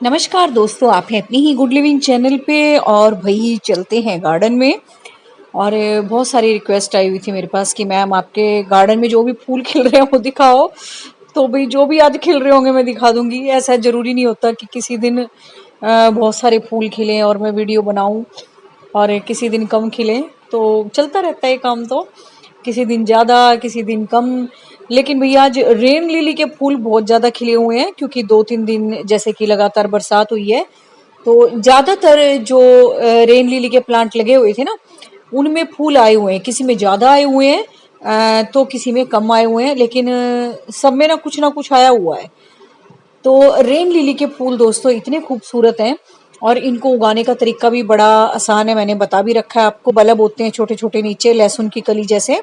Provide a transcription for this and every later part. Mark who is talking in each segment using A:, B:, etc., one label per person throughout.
A: नमस्कार दोस्तों, आप हैं अपनी ही गुड लिविंग चैनल पे। और भाई चलते हैं गार्डन में। और बहुत सारी रिक्वेस्ट आई हुई थी मेरे पास कि मैम आपके गार्डन में जो भी फूल खिल रहे हैं वो दिखाओ। तो भाई जो भी आज खिल रहे होंगे मैं दिखा दूंगी। ऐसा जरूरी नहीं होता कि किसी दिन बहुत सारे फूल खिले और मैं वीडियो बनाऊं और किसी दिन कम खिले। तो चलता रहता है काम। तो किसी दिन ज़्यादा किसी दिन कम। लेकिन भैया आज रेन लिली के फूल बहुत ज़्यादा खिले हुए हैं क्योंकि 2-3 दिन जैसे कि लगातार बरसात हुई है। तो ज़्यादातर जो रेन लिली के प्लांट लगे हुए थे ना उनमें फूल आए हुए हैं। किसी में ज़्यादा आए हुए हैं तो किसी में कम आए हुए हैं, लेकिन सब में ना कुछ आया हुआ है। तो रेन लिली के फूल दोस्तों इतने खूबसूरत हैं और इनको उगाने का तरीका भी बड़ा आसान है। मैंने बता भी रखा है आपको। बल्ब होते हैं छोटे छोटे नीचे लहसुन की कली जैसे।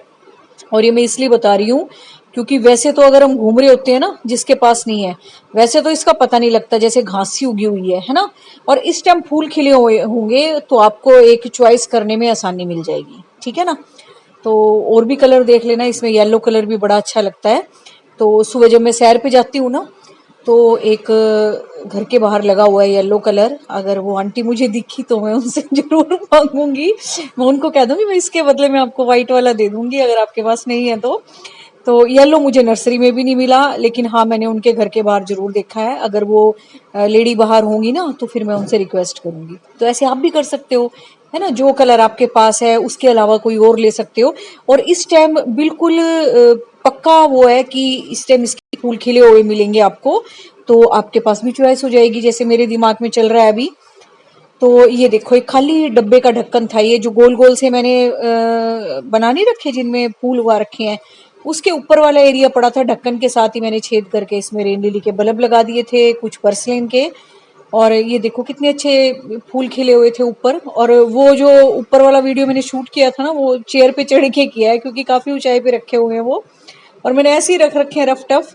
A: और ये मैं इसलिए बता रही हूँ क्योंकि वैसे तो अगर हम घूम रहे होते हैं ना जिसके पास नहीं है, वैसे तो इसका पता नहीं लगता, जैसे घास सी उगी हुई है ना। और इस टाइम फूल खिले हुए होंगे तो आपको एक चॉइस करने में आसानी मिल जाएगी, ठीक है ना। तो और भी कलर देख लेना, इसमें येलो कलर भी बड़ा अच्छा लगता है। तो सुबह जब मैं सैर पे जाती हूँ ना तो एक घर के बाहर लगा हुआ है येलो कलर। अगर वो आंटी मुझे दिखी तो मैं उनसे जरूर मांगूंगी। मैं उनको कह दूंगी मैं इसके बदले में आपको व्हाइट वाला दे दूंगी अगर आपके पास नहीं है तो। तो येलो मुझे नर्सरी में भी नहीं मिला, लेकिन हाँ मैंने उनके घर के बाहर जरूर देखा है। अगर वो लेडी बाहर होंगी ना तो फिर मैं उनसे रिक्वेस्ट करूंगी। तो ऐसे आप भी कर सकते हो, है ना। जो कलर आपके पास है उसके अलावा कोई और ले सकते हो। और इस टाइम बिल्कुल पक्का वो है कि इस टाइम इसके फूल खिले हुए मिलेंगे आपको। तो आपके पास भी चॉइस हो जाएगी जैसे मेरे दिमाग में चल रहा है अभी। तो ये देखो एक खाली डब्बे का ढक्कन था, ये जो गोल गोल से मैंने बना नहीं रखे जिनमें फूल उगा रखे हैं, उसके ऊपर वाला एरिया पड़ा था। ढक्कन के साथ ही मैंने छेद करके इसमें रेन लिली के बल्ब लगा दिए थे, कुछ पर्सलिन के। और ये देखो कितने अच्छे फूल खिले हुए थे ऊपर। और वो जो ऊपर वाला वीडियो मैंने शूट किया था ना वो चेयर पे चढ़ के किया है क्योंकि काफी ऊंचाई पे रखे हुए हैं वो। और मैंने ऐसे ही रख रखे हैं रफ टफ।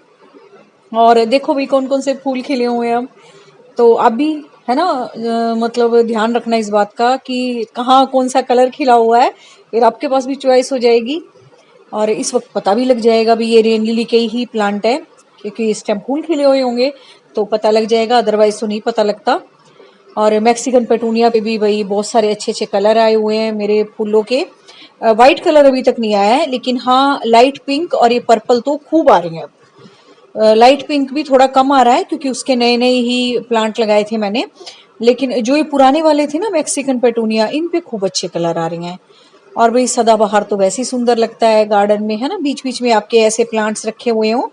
A: और देखो भाई कौन कौन से फूल खिले हुए हैं अब। तो आप भी, है ना, मतलब ध्यान रखना इस बात का कि कहाँ कौन सा कलर खिला हुआ है, फिर आपके पास भी चॉइस हो जाएगी। और इस वक्त पता भी लग जाएगा भी ये रेन लिली के ही प्लांट है क्योंकि इस टाइम फूल खिले हुए होंगे तो पता लग जाएगा, अदरवाइज तो नहीं पता लगता। और मैक्सिकन पेटूनिया पे भी भाई बहुत सारे अच्छे अच्छे कलर आए हुए हैं मेरे फूलों के। वाइट कलर अभी तक नहीं आया है, लेकिन हाँ लाइट पिंक और ये पर्पल तो खूब आ रहे हैं। लाइट पिंक भी थोड़ा कम आ रहा है क्योंकि उसके नए नए ही प्लांट लगाए थे मैंने। लेकिन जो ये पुराने वाले थे ना मैक्सिकन पेटूनिया, इन पे खूब अच्छे कलर आ रहे हैं। और भाई सदाबहार तो वैसे ही सुंदर लगता है गार्डन में, है ना। बीच बीच में आपके ऐसे प्लांट्स रखे हुए हों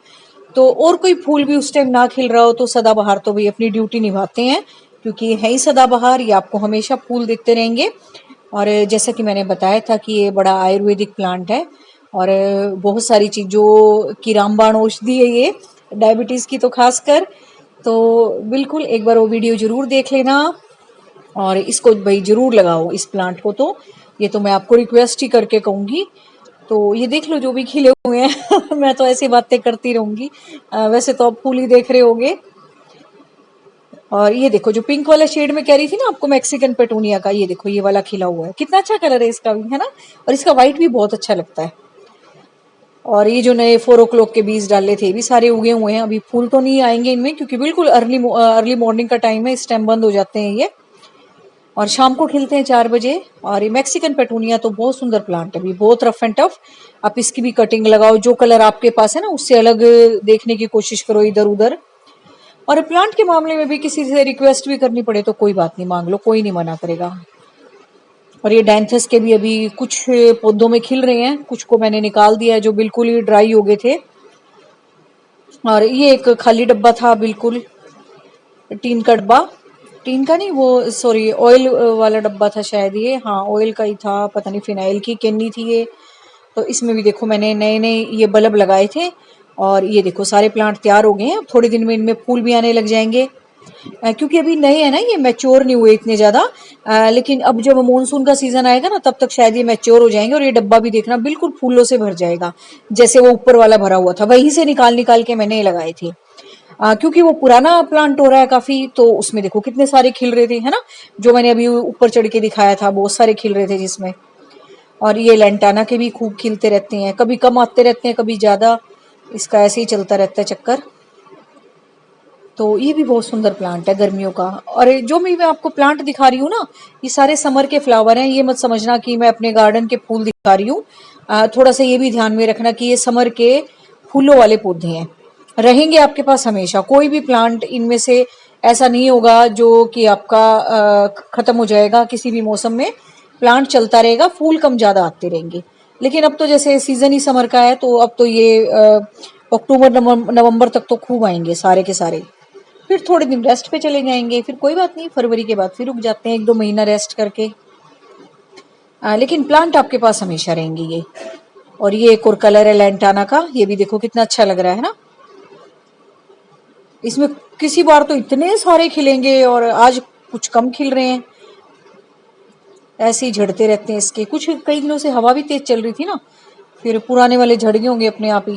A: तो और कोई फूल भी उस टाइम ना खिल रहा हो तो सदाबहार तो भाई अपनी ड्यूटी निभाते हैं क्योंकि है ही सदाबहार, ये आपको हमेशा फूल देते रहेंगे। और जैसा कि मैंने बताया था कि ये बड़ा आयुर्वेदिक प्लांट है और बहुत सारी चीज़ों की रामबाण औषधि है ये, डायबिटीज़ की तो खासकर। तो बिल्कुल एक बार वो वीडियो जरूर देख लेना और इसको भाई जरूर लगाओ इस प्लांट को। तो ये तो मैं आपको रिक्वेस्ट ही करके कहूँगी। तो ये देख लो जो भी खिले हुए हैं मैं तो ऐसी बातें करती रहूंगी। वैसे तो आप फूल ही देख रहे होगे। और ये देखो जो पिंक वाला शेड में कह रही थी ना आपको मैक्सिकन पेटूनिया का, ये देखो ये वाला खिला हुआ है, कितना अच्छा कलर है इसका भी, है ना। और इसका व्हाइट भी बहुत अच्छा लगता है। और ये जो नए 4 o'clock के बीज डाले थे ये भी सारे उगे हुए हैं। अभी फूल तो नहीं आएंगे इनमें क्योंकि बिल्कुल अर्ली मॉर्निंग का टाइम है, इस टाइम बंद हो जाते हैं ये। और शाम को खिलते हैं 4 बजे। और ये मैक्सिकन पेटूनिया तो बहुत सुंदर प्लांट है, अभी बहुत रफ एंड टफ। आप इसकी भी कटिंग लगाओ, जो कलर आपके पास है ना उससे अलग देखने की कोशिश करो इधर उधर। और प्लांट के मामले में भी किसी से रिक्वेस्ट भी करनी पड़े तो कोई बात नहीं, मांग लो, कोई नहीं मना करेगा। और ये डैंथस के भी अभी कुछ पौधों में खिल रहे हैं, कुछ को मैंने निकाल दिया है जो बिल्कुल ही ड्राई हो गए थे। और ये एक खाली डब्बा था बिल्कुल, टीन का डब्बा, टीन का नहीं वो सॉरी ऑयल वाला डब्बा था शायद ये, हाँ ऑयल का ही था, पता नहीं फिनाइल की कैनी थी ये। तो इसमें भी देखो मैंने नए नए ये बल्ब लगाए थे। और ये देखो सारे प्लांट तैयार हो गए हैं, अब थोड़े दिन में इनमें फूल भी आने लग जाएंगे। क्योंकि अभी नए हैं ना, ये मैच्योर नहीं हुए इतने ज्यादा। लेकिन अब जब मानसून का सीजन आएगा ना तब तक शायद ये मैच्योर हो जाएंगे और ये डब्बा भी देखना बिल्कुल फूलों से भर जाएगा। जैसे वो ऊपर वाला भरा हुआ था वहीं से निकाल निकाल के मैंने लगाए थे। क्योंकि वो पुराना प्लांट हो रहा है काफी, तो उसमें देखो कितने सारे खिल रहे थे, है ना। जो मैंने अभी ऊपर चढ़ के दिखाया था बहुत सारे खिल रहे थे जिसमें। और ये लेंटाना के भी खूब खिलते रहते हैं, कभी कम आते रहते हैं कभी ज्यादा, इसका ऐसे ही चलता रहता है चक्कर। तो ये भी बहुत सुंदर प्लांट है गर्मियों का। और जो मैं आपको प्लांट दिखा रही हूँ ना, ये सारे समर के फ्लावर हैं। ये मत समझना कि मैं अपने गार्डन के फूल दिखा रही हूँ। थोड़ा सा ये भी ध्यान में रखना कि ये समर के फूलों वाले पौधे हैं, रहेंगे आपके पास हमेशा। कोई भी प्लांट इनमें से ऐसा नहीं होगा जो कि आपका खत्म हो जाएगा किसी भी मौसम में। प्लांट चलता रहेगा, फूल कम ज्यादा आते रहेंगे। लेकिन अब तो जैसे सीजन ही समर का है, तो अब तो ये अक्टूबर नवंबर तक तो खूब आएंगे सारे के सारे। फिर थोड़े दिन रेस्ट पे चले जाएंगे, फिर कोई बात नहीं, फरवरी के बाद फिर रुक जाते हैं 1-2 महीना रेस्ट करके। लेकिन प्लांट आपके पास हमेशा रहेंगे ये। और ये एक और कलर है लैंटाना का, ये भी देखो कितना अच्छा लग रहा है ना। इसमें किसी बार तो इतने सारे खिलेंगे और आज कुछ कम खिल रहे हैं। ऐसे ही झड़ते रहते हैं इसके। कुछ कई दिनों से हवा भी तेज चल रही थी ना, फिर पुराने वाले झड़ गए होंगे अपने आप ही।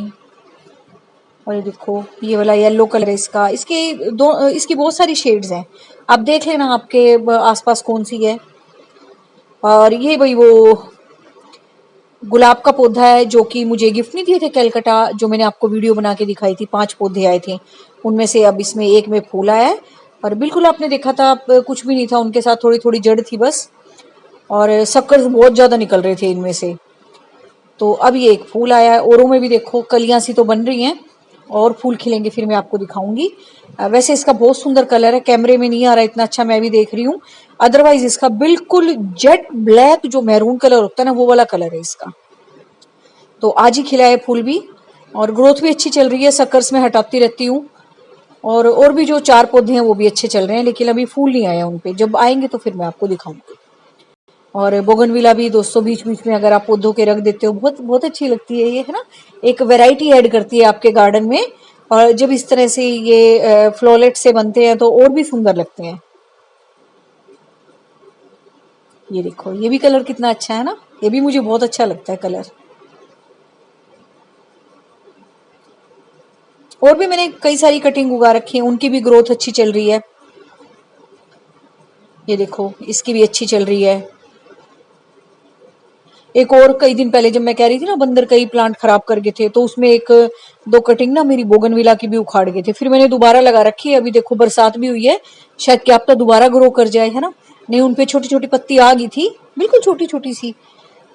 A: और ये देखो ये वाला येलो कलर है इसका। इसकी बहुत सारी शेड्स हैं, आप देख लेना आपके आसपास कौन सी है। और ये भाई वो गुलाब का पौधा है जो कि मुझे गिफ्ट नहीं दिए थे कैलकटा, जो मैंने आपको वीडियो बना के दिखाई थी। 5 पौधे आए थे, उनमें से अब इसमें एक में फूल आया है। और बिल्कुल आपने देखा था, कुछ भी नहीं था उनके साथ, थोड़ी थोड़ी जड़ थी बस। और शक्कर बहुत ज्यादा निकल रहे थे इनमें से। तो अब ये एक फूल आया है। औरों में भी देखो कलियां सी तो बन रही हैं, और फूल खिलेंगे फिर मैं आपको दिखाऊंगी। वैसे इसका बहुत सुंदर कलर है, कैमरे में नहीं आ रहा इतना अच्छा, मैं भी देख रही हूँ। अदरवाइज इसका बिल्कुल जेट ब्लैक जो मैरून कलर होता है ना, वो वाला कलर है इसका। तो आज ही खिला है फूल भी, और ग्रोथ भी अच्छी चल रही है। सकर्स में हटाती रहती हूँ। और भी जो 4 पौधे हैं वो भी अच्छे चल रहे हैं, लेकिन अभी फूल नहीं आया उन पे। जब आएंगे तो फिर मैं आपको दिखाऊंगी। और बोगनविला भी दोस्तों बीच बीच में अगर आप पौधों के रख देते हो, बहुत बहुत अच्छी लगती है ये, है ना। एक वैरायटी ऐड करती है आपके गार्डन में। और जब इस तरह से ये फ्लोलेट से बनते हैं तो और भी सुंदर लगते हैं। ये देखो ये भी कलर कितना अच्छा है ना, ये भी मुझे बहुत अच्छा लगता है कलर। और भी मैंने कई सारी कटिंग उगा रखी है, उनकी भी ग्रोथ अच्छी चल रही है। ये देखो इसकी भी अच्छी चल रही है। एक और कई दिन पहले जब मैं कह रही थी ना बंदर कई प्लांट खराब कर गए थे, तो उसमें 1-2 कटिंग ना मेरी बोगनविला की भी उखाड़ गए थे। फिर मैंने दोबारा लगा रखी है। अभी देखो बरसात भी हुई है, शायद क्या पता दोबारा ग्रो कर जाए, है ना। नहीं, उनपे छोटी छोटी पत्ती आ गई थी, बिल्कुल छोटी छोटी सी।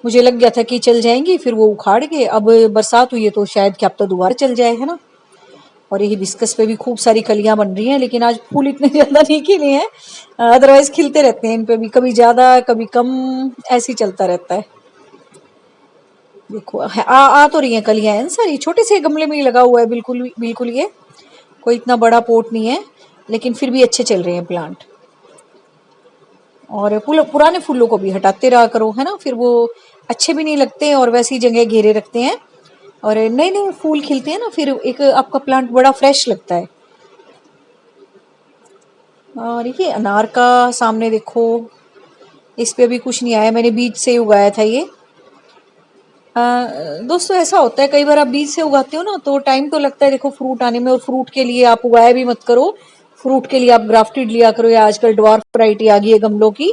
A: मुझे लग गया था कि चल जाएंगी, फिर वो उखाड़ गए। अब बरसात हुई है तो शायद क्या पता दोबारा चल जाए, है ना। और ये हिबिस्कस पे भी खूब सारी कलियां बन रही हैं, लेकिन आज फूल इतने ज्यादा नहीं खिले हैं। अदरवाइज खिलते रहते हैं इन पे भी, कभी ज्यादा कभी कम, ऐसे ही चलता रहता है। देखो आ तो रही हैं कलियां हैं सारी। छोटे से गमले में ही लगा हुआ है, बिल्कुल बिल्कुल। ये कोई इतना बड़ा पोट नहीं है, लेकिन फिर भी अच्छे चल रहे हैं प्लांट। और पुराने फूलों को भी हटाते रहा करो, है ना, फिर वो अच्छे भी नहीं लगते और वैसी जगह घेरे रखते हैं। और नए नए फूल खिलते हैं ना, फिर एक आपका प्लांट बड़ा फ्रेश लगता है। और ये अनार का सामने देखो, इस पे भी कुछ नहीं आया, मैंने बीज से उगाया था ये। दोस्तों ऐसा होता है कई बार आप बीज से उगाते हो ना, तो टाइम तो लगता है देखो फ्रूट आने में। और फ्रूट के लिए आप उगाया भी मत करो, फ्रूट के लिए आप ग्राफ्टेड लिया करो, या आजकल ड्वार्फ वैरायटी आ गई है गमलों की।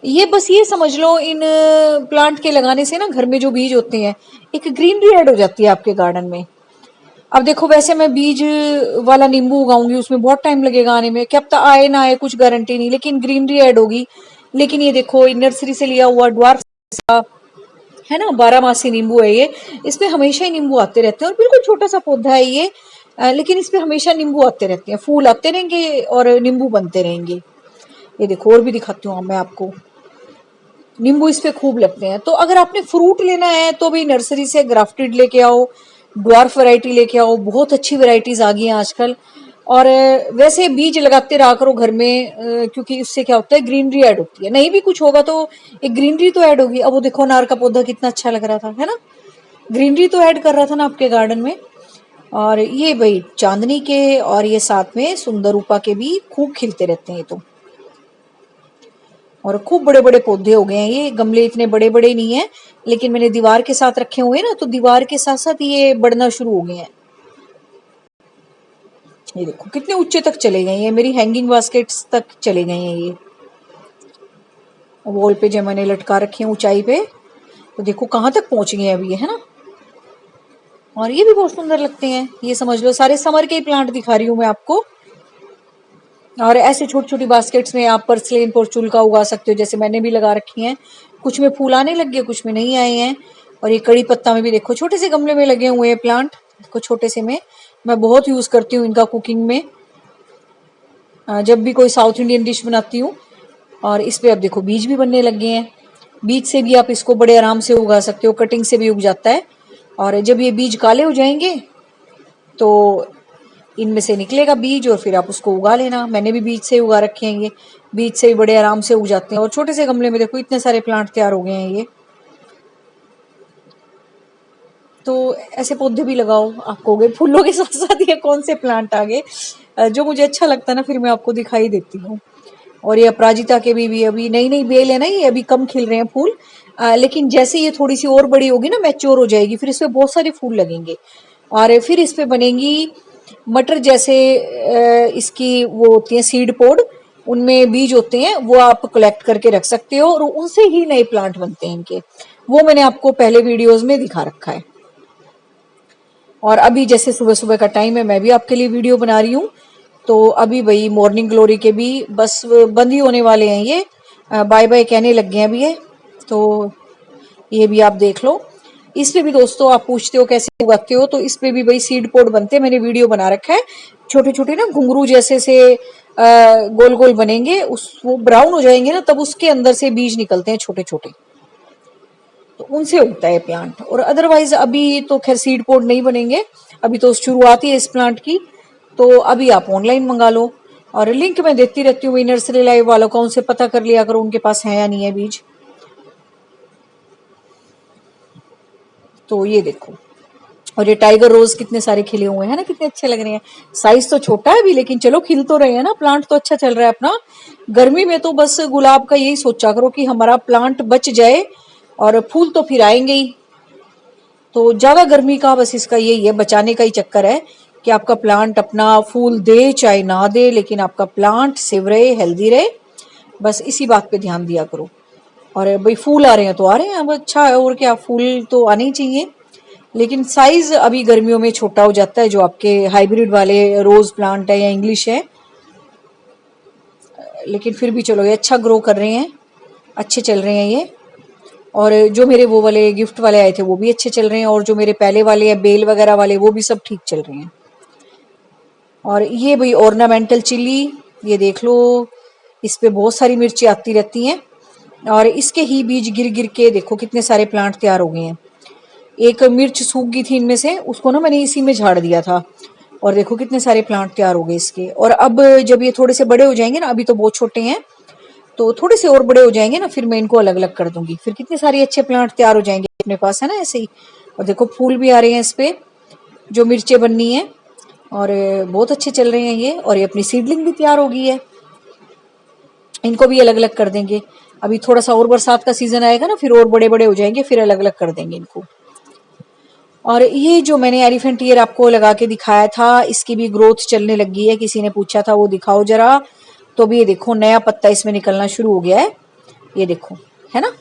A: ये बस ये समझ लो, इन प्लांट के लगाने से ना घर में जो बीज होते हैं, एक ग्रीनरी ऐड हो जाती है आपके गार्डन में। अब देखो वैसे मैं बीज वाला नींबू उगाऊंगी, उसमें बहुत टाइम लगेगा आने में, क्या पता आए ना आए, कुछ गारंटी नहीं, लेकिन ग्रीनरी ऐड होगी। लेकिन ये देखो नर्सरी से लिया हुआ ड्वार्फ है ना, 12 मासी नींबू है ये। इसमें हमेशा ही नींबू आते रहते हैं, और बिल्कुल छोटा सा पौधा है ये। लेकिन इसमें हमेशा नींबू आते रहते हैं, फूल आते रहेंगे और नींबू बनते रहेंगे। ये देखो और भी दिखाती हूँ मैं आपको, नींबू इस पे खूब लगते हैं। तो अगर आपने फ्रूट लेना है तो भी नर्सरी से ग्राफ्टेड लेके आओ, ड्वार्फ वैरायटी लेके आओ, बहुत अच्छी वैरायटीज आ गई हैं आजकल। और वैसे बीज लगाते रहा करो घर में, क्योंकि उससे क्या होता है ग्रीनरी ऐड होती है। नहीं भी कुछ होगा तो एक ग्रीनरी तो ऐड होगी। अब वो देखो अनार का पौधा कितना अच्छा लग रहा था, है ना, ग्रीनरी तो ऐड कर रहा था ना आपके गार्डन में। और ये भाई चांदनी के और ये साथ में सुंदर रूपा के भी खूब खिलते रहते हैं। तो और खूब बड़े बड़े पौधे हो गए हैं ये। गमले इतने बड़े बड़े नहीं है, लेकिन मैंने दीवार के साथ रखे हुए हैं ना, तो दीवार के साथ साथ ये बढ़ना शुरू हो गए हैं। ये देखो कितने ऊंचे तक चले गए हैं, मेरी हैंगिंग बास्केट्स तक चले गए हैं ये। वॉल पे जब मैंने लटका रखे हैं ऊंचाई पे, तो देखो कहाँ तक पहुंच गए हैं अभी ये, है ना। और ये भी बहुत सुंदर लगते हैं। ये समझ लो सारे समर के ही प्लांट दिखा रही हूँ मैं आपको। और ऐसे छोटी छोटी बास्केट्स में आप पर्सलेन पोर्चुल्का उगा सकते हो, जैसे मैंने भी लगा रखी हैं। कुछ में फूल आने लग गए, कुछ में नहीं आए हैं। और ये कड़ी पत्ता में भी देखो छोटे से गमले में लगे हुए हैं प्लांट, देखो छोटे से में। मैं बहुत यूज करती हूँ इनका कुकिंग में, जब भी कोई साउथ इंडियन डिश बनाती हूँ। और इस पे अब देखो बीज भी बनने लग गए हैं। बीज से भी आप इसको बड़े आराम से उगा सकते हो, कटिंग से भी उग जाता है। और जब ये बीज काले हो जाएंगे तो इनमें से निकलेगा बीज और फिर आप उसको उगा लेना। मैंने भी बीज से उगा रखे हैं, ये बीज से भी बड़े आराम से उग जाते हैं। और छोटे से गमले में देखो इतने सारे प्लांट तैयार हो गए हैं ये। तो ऐसे पौधे भी लगाओ, आप कहोगे फूलों के साथ साथ ये कौन से प्लांट आ गए। जो मुझे अच्छा लगता है ना फिर मैं आपको दिखाई देती हूँ। और ये अपराजिता के भी अभी नई नई बेल है ना, ये अभी कम खिल रहे हैं फूल। लेकिन जैसे ये थोड़ी सी और बड़ी होगी ना, मैच्योर हो जाएगी, फिर इसमें बहुत सारे फूल लगेंगे। और फिर इस पे बनेंगी मटर जैसे, इसकी वो होती है सीड पोड, उनमें बीज होते हैं, वो आप कलेक्ट करके रख सकते हो और उनसे ही नए प्लांट बनते हैं इनके। वो मैंने आपको पहले वीडियोस में दिखा रखा है। और अभी जैसे सुबह सुबह का टाइम है, मैं भी आपके लिए वीडियो बना रही हूँ। तो अभी भाई मॉर्निंग ग्लोरी के भी बस बंद ही होने वाले हैं, ये बाय बाय कहने लग गए हैं अभी ये। तो ये भी आप देख लो। इस पे भी दोस्तों आप पूछते हो कैसे उगाते हो, तो इस पे भी भाई सीड पोड बनते हैं, मैंने वीडियो बना रखा है। छोटे छोटे ना घुंघरू जैसे से गोल गोल बनेंगे, उस वो ब्राउन हो जाएंगे ना, तब उसके अंदर से बीज निकलते हैं छोटे छोटे, तो उनसे उगता है प्लांट। और अदरवाइज अभी तो खैर सीड पोड नहीं बनेंगे, अभी तो शुरुआत ही है इस प्लांट की। तो अभी आप ऑनलाइन मंगा लो, और लिंक मैं देती रहती हूँ नर्सरी लाइव वालों का, उनसे पता कर लिया करो उनके पास है या नहीं है बीज। तो ये देखो, और ये टाइगर रोज कितने सारे खिले हुए हैं ना, कितने अच्छे लग रहे हैं। साइज तो छोटा है अभी, लेकिन चलो खिल तो रहे हैं ना, प्लांट तो अच्छा चल रहा है अपना। गर्मी में तो बस गुलाब का यही सोचा करो कि हमारा प्लांट बच जाए, और फूल तो फिर आएंगे ही। तो ज्यादा गर्मी का बस इसका यही है, बचाने का ही चक्कर है कि आपका प्लांट अपना फूल दे चाहे ना दे, लेकिन आपका प्लांट सेव रहे, हेल्दी रहे। बस इसी बात पे ध्यान दिया करो। और भाई फूल आ रहे हैं तो आ रहे हैं, अब अच्छा है, और क्या, फूल तो आने ही चाहिए। लेकिन साइज अभी गर्मियों में छोटा हो जाता है, जो आपके हाइब्रिड वाले रोज प्लांट है या इंग्लिश है। लेकिन फिर भी चलो, ये अच्छा ग्रो कर रहे हैं, अच्छे चल रहे हैं ये। और जो मेरे वो वाले गिफ्ट वाले आए थे वो भी अच्छे चल रहे हैं, और जो मेरे पहले वाले हैं बेल वगैरह वाले, वो भी सब ठीक चल रहे हैं। और ये भाई ऑर्नामेंटल चिली, ये देख लो, इस पे बहुत सारी मिर्ची आती रहती हैं। और इसके ही बीज गिर गिर के देखो कितने सारे प्लांट तैयार हो गए हैं। एक मिर्च सूख गई थी इनमें से, उसको ना मैंने इसी में झाड़ दिया था, और देखो कितने सारे प्लांट तैयार हो गए इसके। और अब जब ये थोड़े से बड़े हो जाएंगे ना, अभी तो बहुत छोटे हैं, तो थोड़े से और बड़े हो जाएंगे ना, फिर मैं इनको अलग अलग कर दूंगी, फिर कितने सारे अच्छे प्लांट तैयार हो जाएंगे अपने पास, है ना, ऐसे ही। और देखो फूल भी आ रहे हैं इस पे, जो मिर्चें बननी है। और बहुत अच्छे चल रहे हैं ये। और ये अपनी सीडलिंग भी तैयार हो गई है, इनको भी अलग अलग कर देंगे। अभी थोड़ा सा और बरसात का सीजन आएगा ना, फिर और बड़े बड़े हो जाएंगे, फिर अलग अलग कर देंगे इनको। और ये जो मैंने एलिफेंट ईयर आपको लगा के दिखाया था, इसकी भी ग्रोथ चलने लगी है, किसी ने पूछा था वो दिखाओ जरा। तो भी ये देखो नया पत्ता इसमें निकलना शुरू हो गया है, ये देखो, है ना।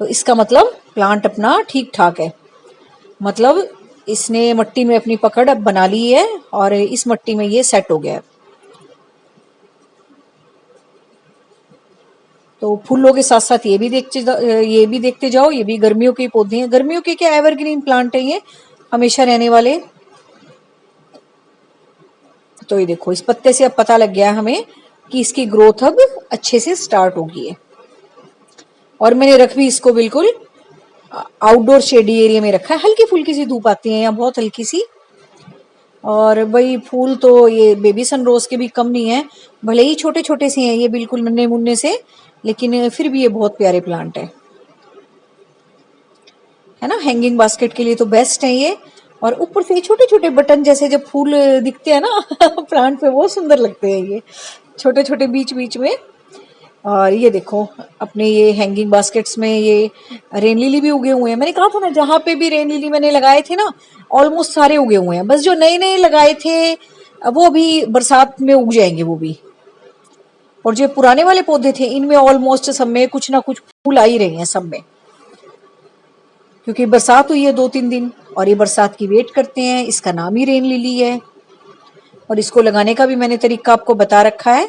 A: तो इसका मतलब प्लांट अपना ठीक ठाक है, मतलब इसने मट्टी में अपनी पकड़ अब बना ली है, और इस मट्टी में ये सेट हो गया है। तो फूलों के साथ साथ ये भी देखते जाओ, ये भी गर्मियों के पौधे हैं। गर्मियों के क्या, एवरग्रीन प्लांट है ये, हमेशा रहने वाले। तो ये देखो, इस पत्ते से अब पता लग गया हमें कि इसकी ग्रोथ अब अच्छे से स्टार्ट होगी है। और मैंने रख भी इसको बिल्कुल आउटडोर शेडी एरिया में रखा है, हल्की फुल्की सी धूप आती है यहाँ, बहुत हल्की सी। और भाई फूल तो ये बेबी सनरोज के भी कम नहीं है, भले ही छोटे छोटे से हैं ये, बिल्कुल नन्हे मुन्ने से, लेकिन फिर भी ये बहुत प्यारे प्लांट है ना। हैंगिंग बास्केट के लिए तो बेस्ट है ये। और ऊपर से छोटे छोटे बटन जैसे जब फूल दिखते हैं ना प्लांट पे, बहुत सुंदर लगते हैं ये, छोटे छोटे बीच बीच में। और ये देखो, अपने ये हैंगिंग बास्केट्स में ये रेन लिली भी उगे हुए हैं। मैंने कहा था ना, जहां पे भी रेन लिली मैंने लगाए थे ना, ऑलमोस्ट सारे उगे हुए हैं। बस जो नए नए लगाए थे वो भी बरसात में उग जाएंगे वो भी। और जो पुराने वाले पौधे थे, इनमें ऑलमोस्ट सब में कुछ ना कुछ फूल आ ही रहे हैं सब में, क्योंकि बरसात हुई है 2-3 दिन, और ये बरसात की वेट करते हैं, इसका नाम ही रेन लिली है। और इसको लगाने का भी मैंने तरीका आपको बता रखा है।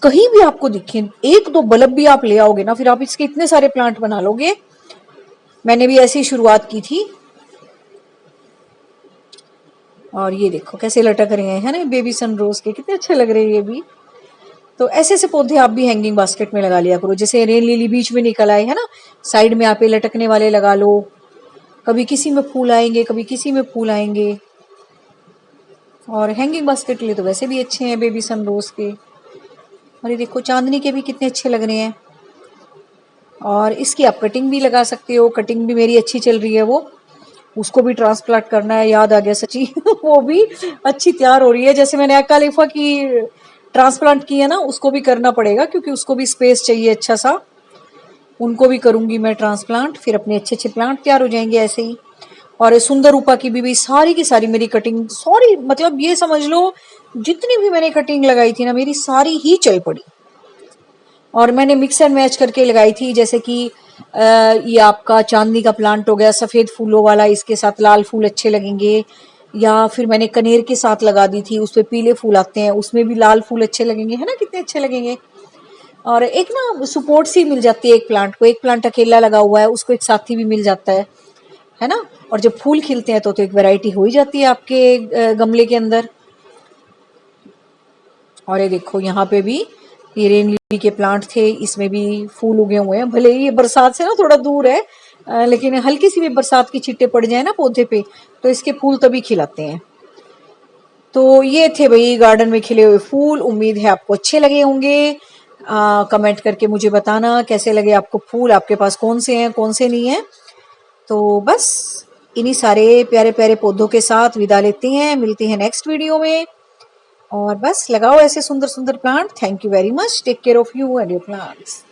A: कहीं भी आपको दिखे एक दो बल्ब भी आप ले आओगे ना, फिर आप इसके इतने सारे प्लांट बना लोगे। मैंने भी ऐसी शुरुआत की थी। और ये देखो कैसे लटक रहे हैं, है ना, बेबी सनरोज के, कितने अच्छे लग रहे हैं ये भी। तो ऐसे ऐसे पौधे आप भी हैंगिंग बास्केट में लगा लिया करो। जैसे रेन लिली बीच में निकल आए, है ना, साइड में आप ये लटकने वाले लगा लो। कभी किसी में फूल आएंगे, कभी किसी में फूल आएंगे। और हैंगिंग बास्केट के लिए तो वैसे भी अच्छे हैं बेबी सनरोज के। और ये देखो चांदनी के भी कितने अच्छे लग रहे हैं। और इसकी आप कटिंग भी लगा सकते हो। कटिंग भी मेरी अच्छी चल रही है, वो उसको भी ट्रांसप्लांट करना है, याद आ गया सच्ची। वो भी अच्छी तैयार हो रही है। जैसे मैंने अकालिफा की ट्रांसप्लांट की है ना, उसको भी करना पड़ेगा क्योंकि उसको भी स्पेस चाहिए अच्छा सा। उनको भी करूंगी मैं ट्रांसप्लांट, फिर अपने अच्छे अच्छे प्लांट तैयार हो जाएंगे ऐसे ही। और सुंदर रूपा की भी सारी की सारी मेरी कटिंग, सॉरी मतलब ये समझ लो जितनी भी मैंने कटिंग लगाई थी ना, मेरी सारी ही चल पड़ी। और मैंने मिक्स एंड मैच करके लगाई थी। जैसे कि ये आपका चांदनी का प्लांट हो गया सफेद फूलों वाला, इसके साथ लाल फूल अच्छे लगेंगे। या फिर मैंने कनेर के साथ लगा दी थी, उसपे पीले फूल आते हैं, उसमें भी लाल फूल अच्छे लगेंगे, है ना, कितने अच्छे लगेंगे। और एक ना सपोर्ट सी मिल जाती है एक प्लांट को। एक प्लांट अकेला लगा हुआ है, उसको एक साथी भी मिल जाता है ना। और जब फूल खिलते हैं तो एक वैरायटी हो ही जाती है आपके गमले के अंदर। और ये देखो यहाँ पे भी ये रेन लिली के प्लांट थे, इसमें भी फूल उगे हुए हैं। भले ही ये बरसात से ना थोड़ा दूर है, लेकिन हल्की सी भी बरसात की छींटे पड़ जाए ना पौधे पे तो इसके फूल तभी खिलाते हैं। तो ये थे भाई गार्डन में खिले हुए फूल। उम्मीद है आपको अच्छे लगे होंगे। कमेंट करके मुझे बताना कैसे लगे आपको फूल, आपके पास कौन से हैं कौन से नहीं है। तो बस इन्हीं सारे प्यारे प्यारे पौधों के साथ विदा लेते हैं, मिलते हैं नेक्स्ट वीडियो में। और बस लगाओ ऐसे सुंदर सुंदर plant. Thank you very much. Take care of you and your plants.